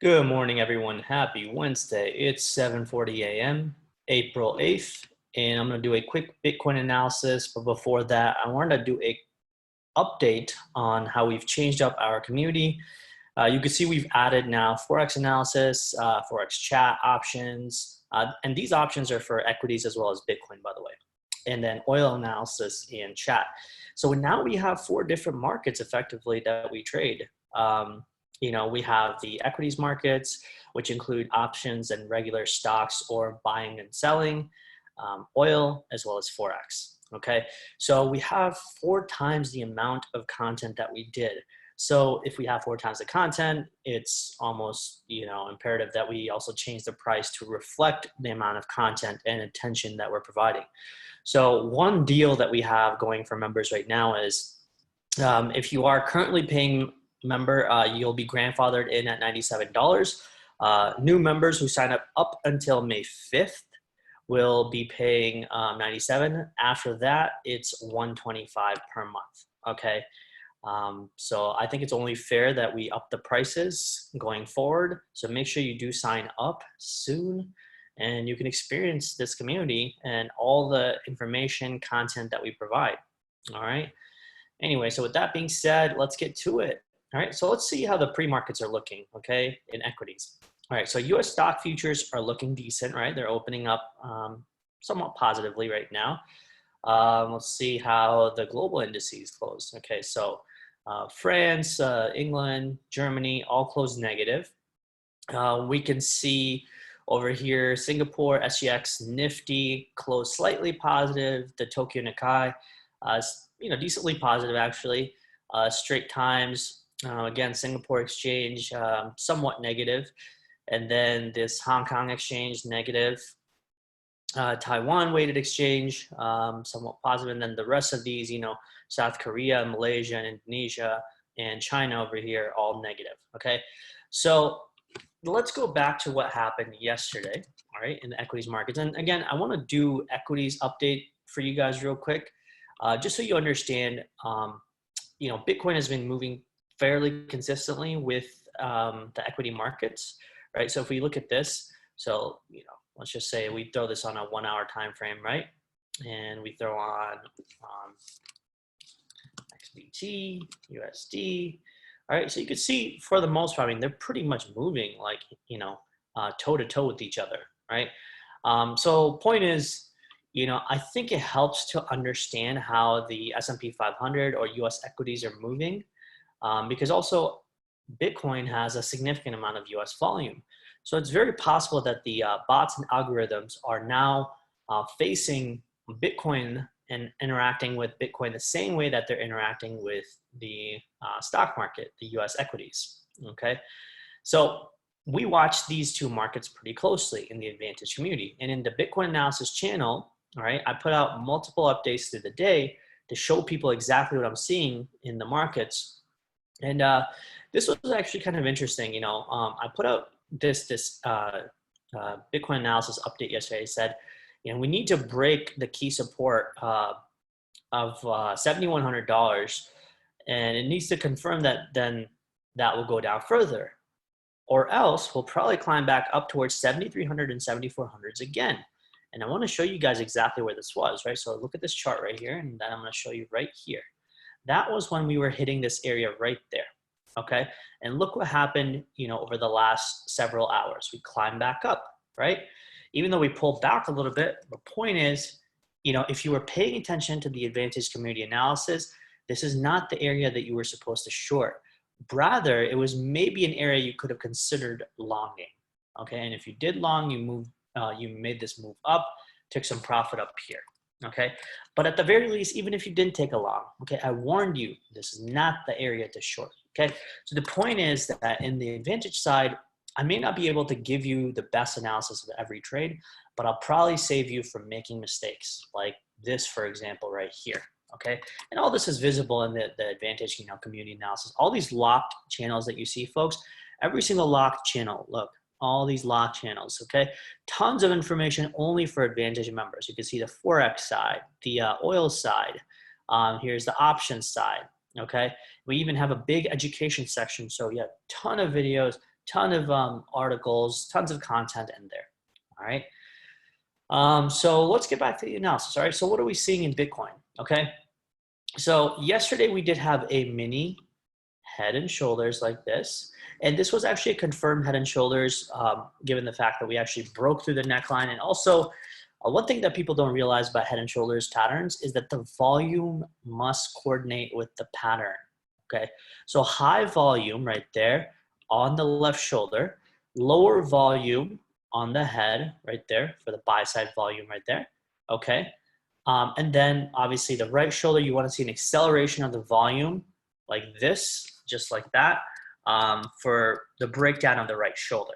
Good morning, everyone. Happy Wednesday. It's 7:40 a.m., April 8th, and I'm going to do a quick Bitcoin analysis. But before that, I wanted to do a update on how we've changed up our community. You can see we've added now Forex analysis, Forex chat options, and these options are for equities as well as Bitcoin, by the way, and then oil analysis and chat. So now we have 4 different markets effectively that we trade. We have the equities markets, which include options and regular stocks or buying and selling, oil, as well as Forex. Okay, so we have 4 times the amount of content that we did. So if we have 4 times the content, it's almost, imperative that we also change the price to reflect the amount of content and attention that we're providing. So one deal that we have going for members right now is if you are currently paying member, you'll be grandfathered in at $97. New members who sign up until May 5th will be paying $97. After that, it's $125 per month. Okay. So I think it's only fair that we up the prices going forward. So make sure you do sign up soon and you can experience this community and all the information content that we provide. All right. Anyway, so with that being said, let's get to it. All right, so let's see how the pre-markets are looking, okay, in equities. All right, so US stock futures are looking decent, right? They're opening up somewhat positively right now. Let's see how the global indices close. Okay, so France, England, Germany, all closed negative. We can see over here, Singapore, SGX, Nifty closed slightly positive. The Tokyo Nikkei, decently positive actually. Straight Times, again, Singapore exchange, somewhat negative. And then this Hong Kong exchange, negative. Taiwan weighted exchange, somewhat positive. And then the rest of these, South Korea, Malaysia, and Indonesia, and China over here, all negative, okay? So let's go back to what happened yesterday, all right, in the equities markets. And again, I want to do equities update for you guys real quick, just so you understand, Bitcoin has been moving fairly consistently with the equity markets, right? So if we look at this, so let's just say we throw this on a 1-hour time frame, right? And we throw on XBT, USD. All right, so you can see for the most part, they're pretty much moving like toe to toe with each other, right? So point is, I think it helps to understand how the S&P 500 or US equities are moving. Because also Bitcoin has a significant amount of US volume. So it's very possible that the bots and algorithms are now facing Bitcoin and interacting with Bitcoin the same way that they're interacting with the stock market, the US equities, okay? So we watch these 2 markets pretty closely in the Advantage community. And in the Bitcoin analysis channel, all right, I put out multiple updates through the day to show people exactly what I'm seeing in the markets. And this was actually kind of interesting. I put out this Bitcoin analysis update yesterday. It said, we need to break the key support of $7,100, and it needs to confirm that then that will go down further, or else we'll probably climb back up towards 7,300 and 7,400s again. And I want to show you guys exactly where this was, right? So look at this chart right here, and then I'm going to show you right here. That was when we were hitting this area right there, okay? And look what happened, over the last several hours. We climbed back up, right? Even though we pulled back a little bit, the point is, if you were paying attention to the Advantage community analysis, this is not the area that you were supposed to short. Rather, it was maybe an area you could have considered longing, okay? And if you did long, you made this move up, took some profit up here. Okay, but at the very least, even if you didn't take a long, okay, I warned you, this is not the area to short, okay? So the point is that in the Advantage side, I may not be able to give you the best analysis of every trade, but I'll probably save you from making mistakes like this, for example, right here, okay? And all this is visible in the Advantage, community analysis. All these locked channels that you see, folks, every single locked channel, look, all these lock channels, okay? Tons of information only for Advantage members. You can see the Forex side, the oil side. Here's the options side, okay? We even have a big education section. So yeah, ton of videos, ton of articles, tons of content in there. All right. So let's get back to the analysis. All right. So what are we seeing in Bitcoin? Okay. So yesterday we did have a mini head and shoulders like this. And this was actually a confirmed head and shoulders, given the fact that we actually broke through the neckline. And also, one thing that people don't realize about head and shoulders patterns is that the volume must coordinate with the pattern, okay? So high volume right there on the left shoulder, lower volume on the head right there for the buy side volume right there, okay? And then obviously the right shoulder, you want to see an acceleration of the volume like this, just like that, for the breakdown of the right shoulder,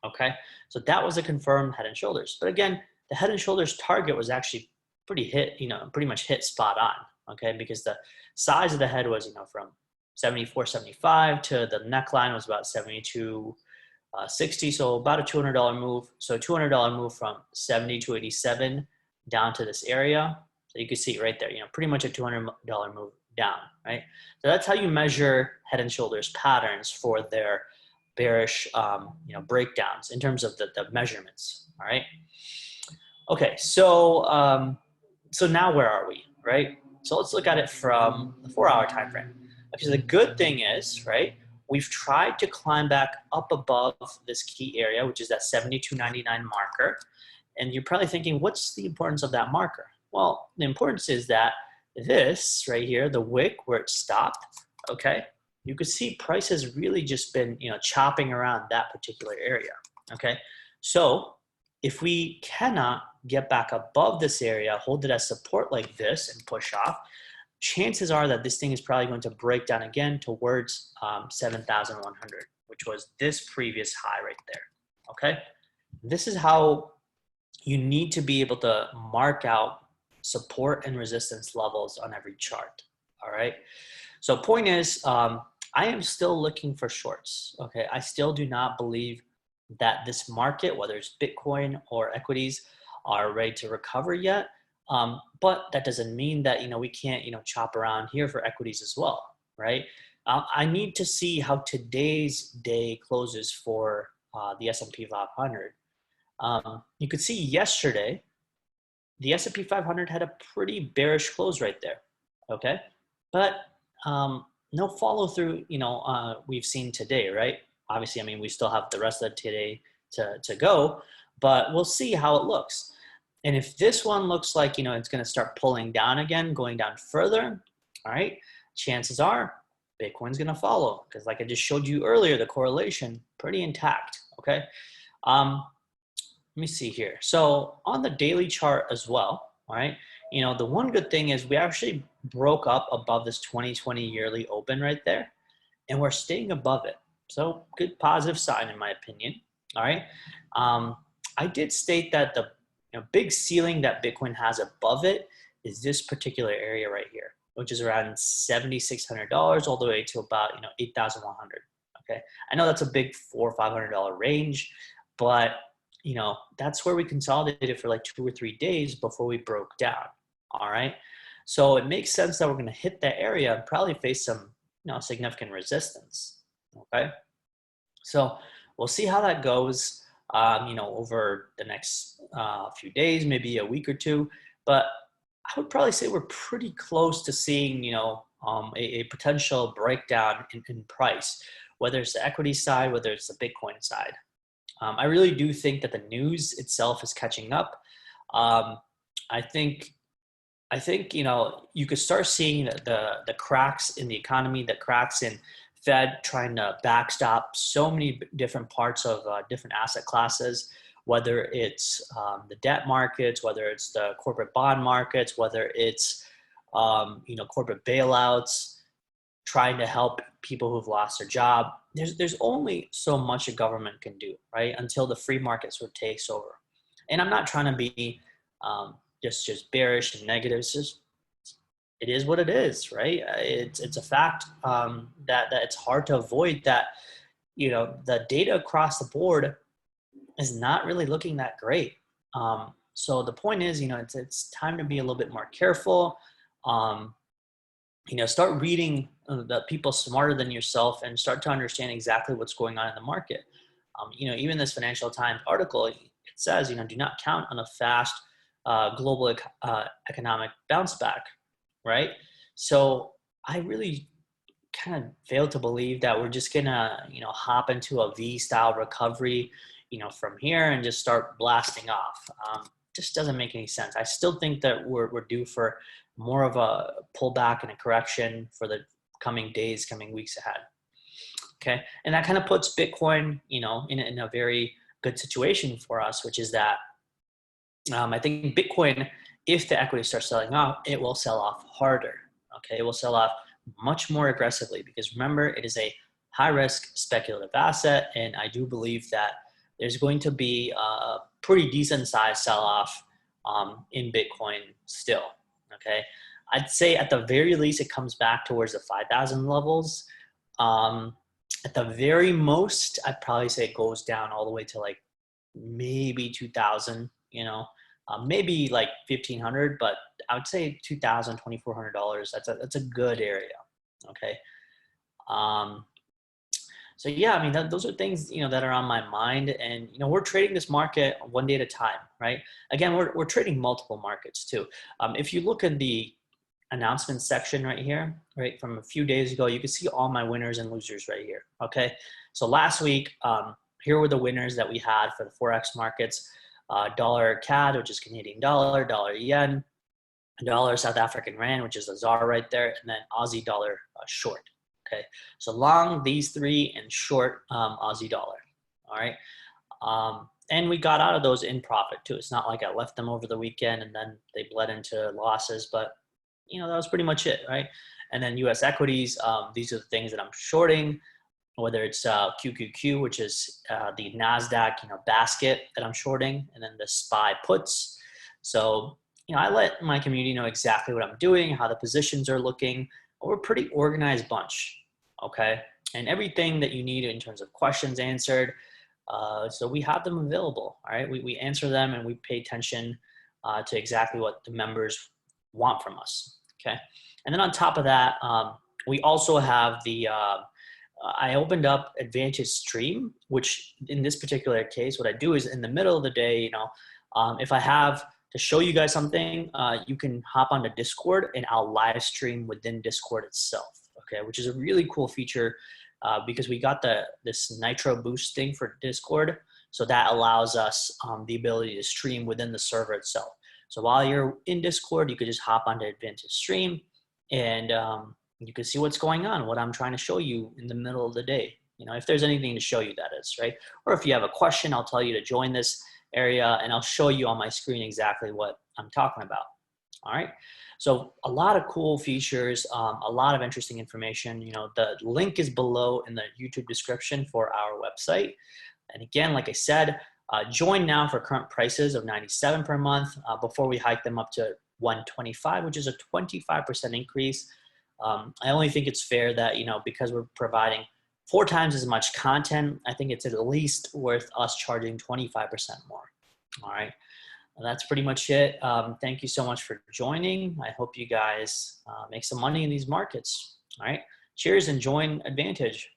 okay? So that was a confirmed head and shoulders. But again, the head and shoulders target was actually pretty much hit spot on, okay? Because the size of the head was, from 74.75 to the neckline was about 72.60, so about a $200 move. So $200 move from 70 to 87 down to this area. So you can see right there, pretty much a $200 move down, right? So that's how you measure head and shoulders patterns for their bearish, breakdowns in terms of the measurements, all right? Okay, so so now where are we, right? So let's look at it from the 4-hour time frame. Okay, so the good thing is, right, we've tried to climb back up above this key area, which is that 72.99 marker. And you're probably thinking, what's the importance of that marker? Well, the importance is that this right here, the wick where it stopped, okay, you could see price has really just been, chopping around that particular area, okay? So if we cannot get back above this area, hold it as support like this and push off, chances are that this thing is probably going to break down again towards 7,100, which was this previous high right there, okay? This is how you need to be able to mark out support and resistance levels on every chart, all right? So point is, I am still looking for shorts, okay? I still do not believe that this market, whether it's Bitcoin or equities, are ready to recover yet. But that doesn't mean that, we can't, chop around here for equities as well, right? I need to see how today's day closes for the S&P 500. You could see yesterday, the S&P 500 had a pretty bearish close right there, okay? But no follow through, we've seen today, right? Obviously, we still have the rest of today to go, but we'll see how it looks. And if this one looks like, it's going to start pulling down again, going down further, all right, chances are Bitcoin's going to follow, because like I just showed you earlier, the correlation pretty intact, okay? Let me see here. So on the daily chart as well, all right, the one good thing is we actually broke up above this 2020 yearly open right there, and we're staying above it. So good positive sign in my opinion, all right? I did state that the big ceiling that Bitcoin has above it is this particular area right here, which is around $7,600 all the way to about 8,100. Okay, I know that's a big $400 or $500 range, but that's where we consolidated for like 2 or 3 days before we broke down. All right, so it makes sense that we're going to hit that area and probably face some significant resistance. Okay, so we'll see how that goes. Over the next few days, maybe a week or two, but I would probably say we're pretty close to seeing, a potential breakdown in price, whether it's the equity side, whether it's the Bitcoin side. I really do think that the news itself is catching up. I think you could start seeing the cracks in the economy, the cracks in Fed trying to backstop so many different parts of different asset classes, whether it's the debt markets, whether it's the corporate bond markets, whether it's corporate bailouts, trying to help people who've lost their job. There's only so much a government can do, right? Until the free market sort of takes over. And I'm not trying to be just bearish and negative. It's just, it is what it is, right? It's a fact that it's hard to avoid that, the data across the board is not really looking that great. So the point is, it's time to be a little bit more careful. start reading the people smarter than yourself and start to understand exactly what's going on in the market. Even this Financial Times article, it says, do not count on a fast global economic bounce back, right? So I really kind of fail to believe that we're just gonna, hop into a V-style recovery, from here and just start blasting off. Just doesn't make any sense. I still think that we're due for more of a pullback and a correction for the coming days, coming weeks ahead. Okay, and that kind of puts Bitcoin, in a very good situation for us, which is that I think Bitcoin, if the equity starts selling off, it will sell off harder. Okay, it will sell off much more aggressively because remember, it is a high risk speculative asset, and I do believe that there's going to be a pretty decent size sell off in Bitcoin still. Okay, I'd say at the very least it comes back towards the 5,000 levels. At the very most, I'd probably say it goes down all the way to like maybe 2,000. Maybe like 1,500, but I would say $2,000, $2,400. That's a good area. Okay. So yeah, I mean, those are things, that are on my mind, and, we're trading this market one day at a time, right? Again, we're trading multiple markets too. If you look at the announcement section right here, right, from a few days ago, you can see all my winners and losers right here. Okay. So last week, here were the winners that we had for the Forex markets. Dollar CAD, which is Canadian dollar, dollar yen, dollar South African rand, which is a ZAR right there, and then Aussie dollar short. Okay, so long these three and short Aussie dollar. All right, and we got out of those in profit too. It's not like I left them over the weekend and then they bled into losses, but that was pretty much it, right? And then US equities, these are the things that I'm shorting, whether it's QQQ, which is the NASDAQ, basket that I'm shorting, and then the SPY puts. So, I let my community know exactly what I'm doing, how the positions are looking. We're a pretty organized bunch, okay? And everything that you need in terms of questions answered. So we have them available, all right? We answer them and we pay attention to exactly what the members want from us, okay? And then on top of that, we also have the I opened up Advantage Stream, which in this particular case, what I do is in the middle of the day, if I have to show you guys something, you can hop onto Discord and I'll live stream within Discord itself, okay, which is a really cool feature because we got this Nitro Boost thing for Discord. So that allows us the ability to stream within the server itself. So while you're in Discord, you could just hop onto Advantage Stream and you can see what's going on, what I'm trying to show you in the middle of the day. If there's anything to show you, that is, right? Or if you have a question, I'll tell you to join this area and I'll show you on my screen exactly what I'm talking about. All right. So a lot of cool features, a lot of interesting information. The link is below in the YouTube description for our website. And again, like I said, join now for current prices of $97 per month before we hike them up to $125, which is a 25% increase. I only think it's fair that, because we're providing 4 times as much content, I think it's at least worth us charging 25% more. All right. Well, that's pretty much it. Thank you so much for joining. I hope you guys make some money in these markets. All right. Cheers and join Advantage.